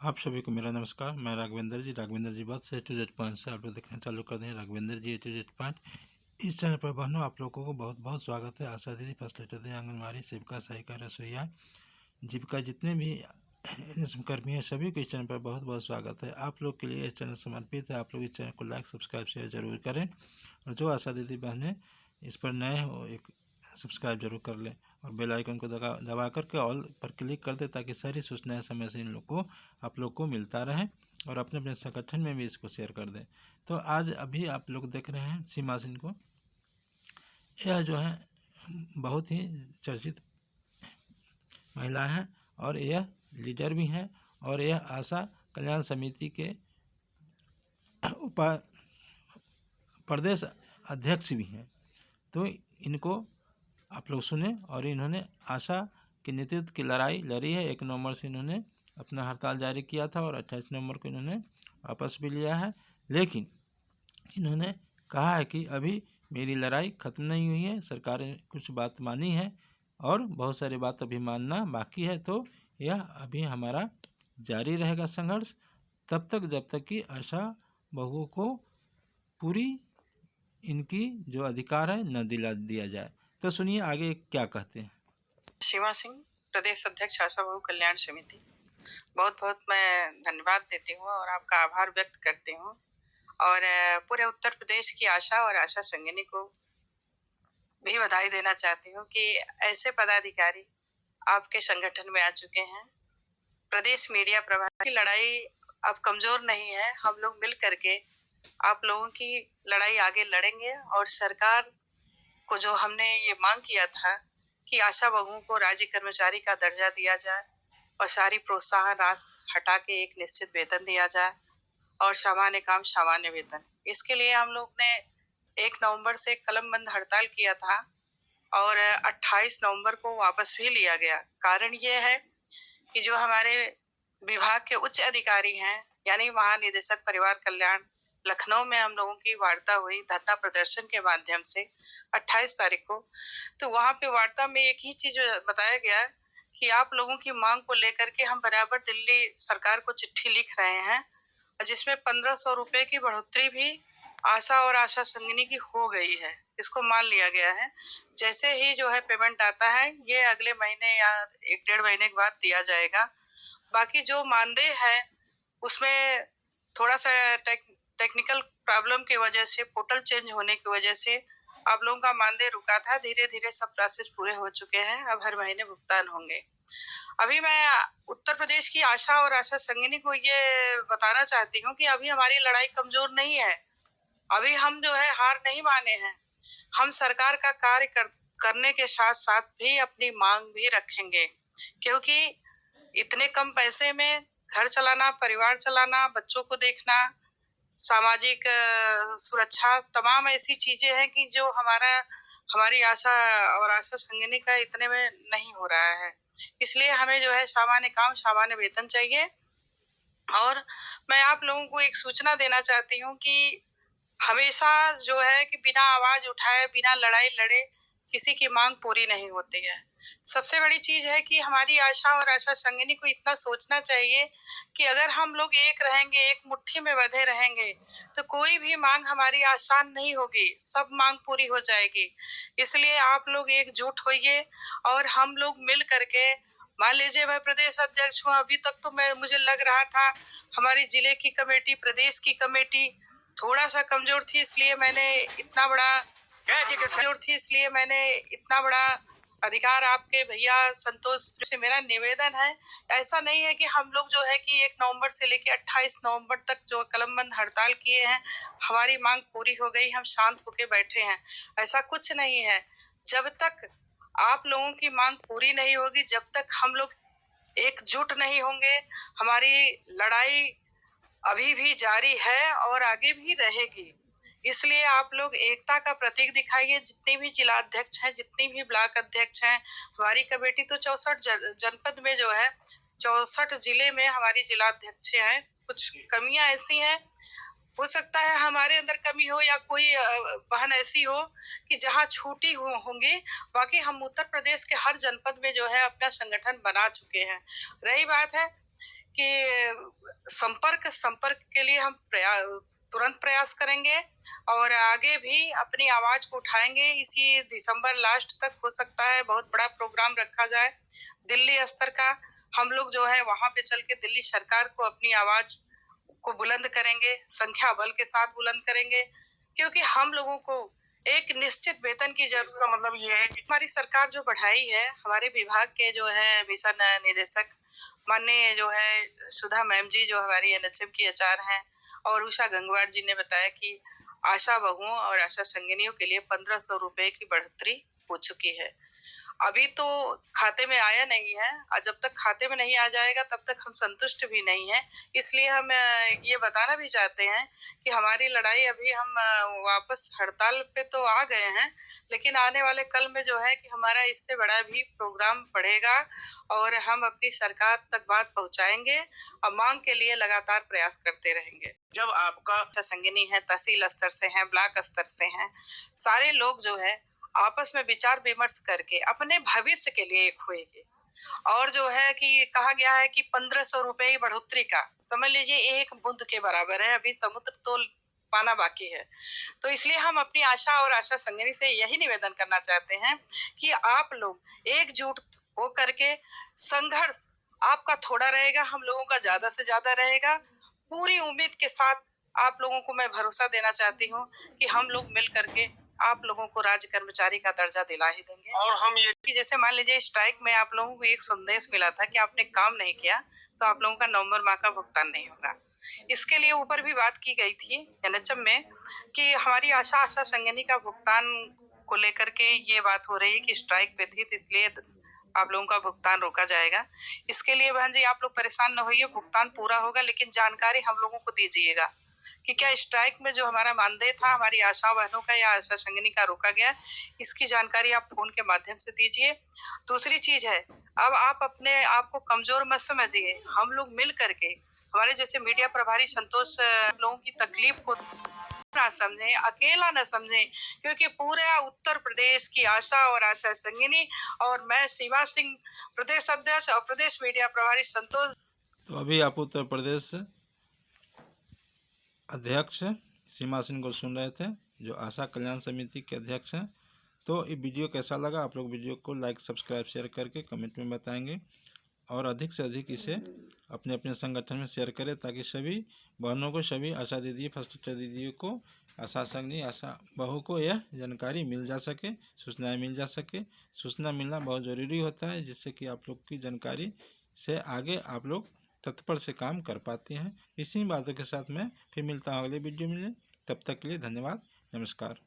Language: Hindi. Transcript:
आप सभी को मेरा नमस्कार। मैं राघवेंद्र जी बात से A to Z पॉइंट से आप लोग देखना चालू कर दें। राघवेंद्र जी A to Z पॉइंट इस चैनल पर बहनों आप लोगों को बहुत बहुत स्वागत है। आशा दीदी, फैसिलिटी दी, आंगनबाड़ी सेविका, सहायिका, रसोईया, जीविका, जितने भी कर्मी हैं सभी को इस चैनल पर बहुत बहुत स्वागत है। आप लोग के लिए इस चैनल समर्पित है। आप लोग इस चैनल को लाइक, सब्सक्राइब, शेयर जरूर करें और जो आशा दीदी बहनें इस पर नए हो एक सब्सक्राइब जरूर कर लें और बेल आइकन को दबा करके ऑल पर क्लिक कर दे ताकि सारी सूचनाएं समय से इन लोग को आप लोग को मिलता रहे और अपने अपने संगठन में भी इसको शेयर कर दें। तो आज अभी आप लोग देख रहे हैं सीमा सिंह को। यह जो है बहुत ही चर्चित महिला हैं और यह लीडर भी हैं और यह आशा कल्याण समिति के उपा प्रदेश अध्यक्ष भी हैं। तो इनको आप लोग सुने और इन्होंने आशा के नेतृत्व की लड़ाई लड़ी है। 1 नवंबर से इन्होंने अपना हड़ताल जारी किया था और 28 नवंबर को इन्होंने वापस भी लिया है। लेकिन इन्होंने कहा है कि अभी मेरी लड़ाई ख़त्म नहीं हुई है, सरकार ने कुछ बात मानी है और बहुत सारी बात अभी मानना बाकी है। तो यह अभी हमारा जारी रहेगा संघर्ष तब तक जब तक कि आशा बहुओं को पूरी इनकी जो अधिकार है न दिला दिया जाए। तो सुनिए आगे क्या कहते हैं। सीमा सिंह, प्रदेश अध्यक्ष आशा बहु कल्याण समिति। बहुत बहुत मैं धन्यवाद देती हूँ और आपका आभार व्यक्त करती हूँ और पूरे उत्तर प्रदेश की आशा और आशा संगिनी को भी बधाई देना चाहती हूँ कि ऐसे पदाधिकारी आपके संगठन में आ चुके हैं। प्रदेश मीडिया प्रभारी की लड़ाई अब कमजोर नहीं है। हम लोग मिल करके आप लोगों की लड़ाई आगे लड़ेंगे और सरकार को जो हमने ये मांग किया था कि आशा बहुओं को राज्य कर्मचारी का दर्जा दिया जाए और सारी प्रोत्साहन राशि हटा के एक निश्चित वेतन दिया जाए और सामान्य काम सामान्य वेतन, इसके लिए हम लोग ने 1 नवंबर से कलमबंद हड़ताल किया था और 28 नवंबर को वापस भी लिया गया। कारण ये है कि जो हमारे विभाग के उच्च अधिकारी हैं, यानी महानिदेशक परिवार कल्याण, लखनऊ में हम लोगों की वार्ता हुई धरना प्रदर्शन के माध्यम से 28 तारीख को। तो वहां पे वार्ता में एक ही चीज बताया गया कि आप लोगों की मांग को लेकर के हम बराबर दिल्ली सरकार को चिट्ठी लिख रहे हैं, जिसमें 1500 रुपए की बढ़ोतरी भी आशा और आशा संगिनी की हो गई है। इसको मान लिया गया है। जैसे ही जो है पेमेंट आता है, ये अगले महीने या 1-1.5 महीने के बाद दिया जाएगा। बाकी जो मानदेय है उसमें थोड़ा सा टेक्निकल प्रॉब्लम की वजह से, पोर्टल चेंज होने की वजह से आप लोगों का मानदेय रुका था। धीरे धीरे सब प्रोसेस पूरे हो चुके हैं, अब हर महीने भुगतान होंगे। अभी मैं उत्तर प्रदेश की आशा और आशा संगिनी को ये बताना चाहती हूँ कि अभी हमारी लड़ाई कमजोर नहीं है। अभी हम जो है हार नहीं माने हैं। हम सरकार का कार्य करने के साथ साथ भी अपनी मांग भी रखेंगे, क्योंकि इतने कम पैसे में घर चलाना, परिवार चलाना, बच्चों को देखना, सामाजिक सुरक्षा, तमाम ऐसी चीजें हैं कि जो हमारी आशा और आशा संगिनी का इतने में नहीं हो रहा है। इसलिए हमें जो है सामान्य काम सामान्य वेतन चाहिए। और मैं आप लोगों को एक सूचना देना चाहती हूँ कि हमेशा जो है कि बिना आवाज उठाए, बिना लड़ाई लड़े किसी की मांग पूरी नहीं होती है। सबसे बड़ी चीज है कि हमारी आशा और आशा संगिनी को इतना सोचना चाहिए कि अगर हम लोग एक रहेंगे, एक मुट्ठी में बंधे रहेंगे, तो कोई भी मांग हमारी आसान नहीं होगी, सब मांग पूरी हो जाएगी। इसलिए आप लोग एकजुट होइए और हम लोग मिल करके, मान लीजिए मैं प्रदेश अध्यक्ष हूँ, अभी तक तो मुझे लग रहा था हमारी जिले की कमेटी, प्रदेश की कमेटी थोड़ा सा कमजोर थी, इसलिए मैंने इतना बड़ा अधिकार आपके भैया संतोष से मेरा निवेदन है। ऐसा नहीं है कि हम लोग जो है कि 1 नवंबर से लेकर 28 नवंबर तक जो कलमबंद हड़ताल किए हैं, हमारी मांग पूरी हो गई, हम शांत होके बैठे हैं। ऐसा कुछ नहीं है। जब तक आप लोगों की मांग पूरी नहीं होगी, जब तक हम लोग एकजुट नहीं होंगे, हमारी लड़ाई अभी भी जारी है और आगे भी रहेगी। इसलिए आप लोग एकता का प्रतीक दिखाइए। जितने भी जिला अध्यक्ष हैं, जितनी भी ब्लॉक अध्यक्ष हैं, हमारी कमेटी तो 64 जनपद में जो है, 64 जिले में हमारी जिला अध्यक्ष हैं। कुछ कमियां ऐसी हैं, हो सकता है हमारे अंदर कमी हो या कोई बहन ऐसी हो कि जहाँ छूटी होंगी। बाकी हम उत्तर प्रदेश के हर जनपद में जो है अपना संगठन बना चुके हैं। रही बात है कि संपर्क के लिए हम तुरंत प्रयास करेंगे और आगे भी अपनी आवाज को उठाएंगे। इसी दिसंबर लास्ट तक हो सकता है बहुत बड़ा प्रोग्राम रखा जाए दिल्ली स्तर का। हम लोग जो है वहां पे चल के दिल्ली सरकार को अपनी आवाज को बुलंद करेंगे, संख्या बल के साथ बुलंद करेंगे, क्योंकि हम लोगों को एक निश्चित वेतन की जरूरत। इसका मतलब ये है कि हमारी सरकार जो बढ़ाई है, हमारे विभाग के जो है मिशन निदेशक माननीय जो है सुधा मैम जी जो हमारी एनएचएम की एचआर हैं, और उषा गंगवार जी ने बताया कि आशा बहुओं और आशा संगिनियों के लिए 1500 रुपए की बढ़ोतरी हो चुकी है। अभी तो खाते में आया नहीं है और जब तक खाते में नहीं आ जाएगा तब तक हम संतुष्ट भी नहीं है। इसलिए हम ये बताना भी चाहते हैं कि हमारी लड़ाई अभी हम वापस हड़ताल पे तो आ गए हैं, लेकिन आने वाले कल में जो है कि हमारा इससे बड़ा भी प्रोग्राम बढ़ेगा और हम अपनी सरकार तक बात पहुंचाएंगे और मांग के लिए लगातार प्रयास करते रहेंगे। जब आपका संगिनी है, तहसील स्तर से है, ब्लॉक स्तर से हैं, सारे लोग जो है आपस में विचार विमर्श करके अपने भविष्य के लिए एक होएंगे। और जो है कि कहा गया है कि 1500 रुपए की बढ़ोतरी का समझ लीजिए एक बूंद के बराबर है, अभी समुद्र तो पाना बाकी है। तो इसलिए हम अपनी आशा और आशा संगिनी से यही निवेदन करना चाहते हैं कि आप लोग एकजुट हो करके संघर्ष आपका थोड़ा रहेगा, हम लोगों का ज्यादा से ज्यादा रहेगा। पूरी उम्मीद के साथ आप लोगों को मैं भरोसा देना चाहती हूँ कि हम लोग मिल करके आप लोगों को राज्य कर्मचारी का दर्जा दिला ही देंगे। और हम ये कि जैसे मान लीजिए स्ट्राइक में आप लोगों को एक संदेश मिला था कि आपने काम नहीं किया तो आप लोगों का नवंबर माह का भुगतान नहीं होगा। इसके लिए ऊपर भी बात की गई थी एनएचएम में कि हमारी आशा आशा संगिनी का भुगतान को लेकर के ये बात हो रही है कि स्ट्राइक पे थी, तो इसलिए आप लोगों का भुगतान रोका जाएगा। इसके लिए बहन जी आप लोग परेशान न होइए, भुगतान पूरा होगा, लेकिन जानकारी हम लोगों को दीजिएगा कि क्या स्ट्राइक में जो हमारा मानदेय था हमारी आशा बहनों का या आशा संगिनी का रोका गया, इसकी जानकारी आप फोन के माध्यम से दीजिए। दूसरी चीज है, अब आप अपने आप को कमजोर मत समझिए, हम लोग मिल करके हमारे जैसे मीडिया प्रभारी संतोष लोगों की तकलीफ को ना समझें, अकेला न समझें, क्योंकि पूरे उत्तर प्रदेश की आशा और आशा संगिनी और मैं सीमा सिंह प्रदेश अध्यक्ष और प्रदेश मीडिया प्रभारी संतोष। तो अभी आप उत्तर प्रदेश अध्यक्ष सीमा सिंह को सुन रहे थे, जो आशा कल्याण समिति के अध्यक्ष हैं। तो ये वीडियो कैसा लगा, आप लोग वीडियो को लाइक सब्सक्राइब शेयर करके कमेंट में बताएंगे और अधिक से अधिक इसे अपने अपने संगठन में शेयर करें, ताकि सभी बहनों को, सभी आशा दीदी, फर्स्ट टीचर दीदियों को, आशा संगिनी, आशा बहू को यह जानकारी मिल जा सके, सूचनाएं मिल जा सके। सूचना मिलना बहुत ज़रूरी होता है, जिससे कि आप लोग की जानकारी से आगे आप लोग तत्पर से काम कर पाते हैं। इसी बातों के साथ मैं फिर मिलता हूँ अगले वीडियो में। तब तक के लिए धन्यवाद, नमस्कार।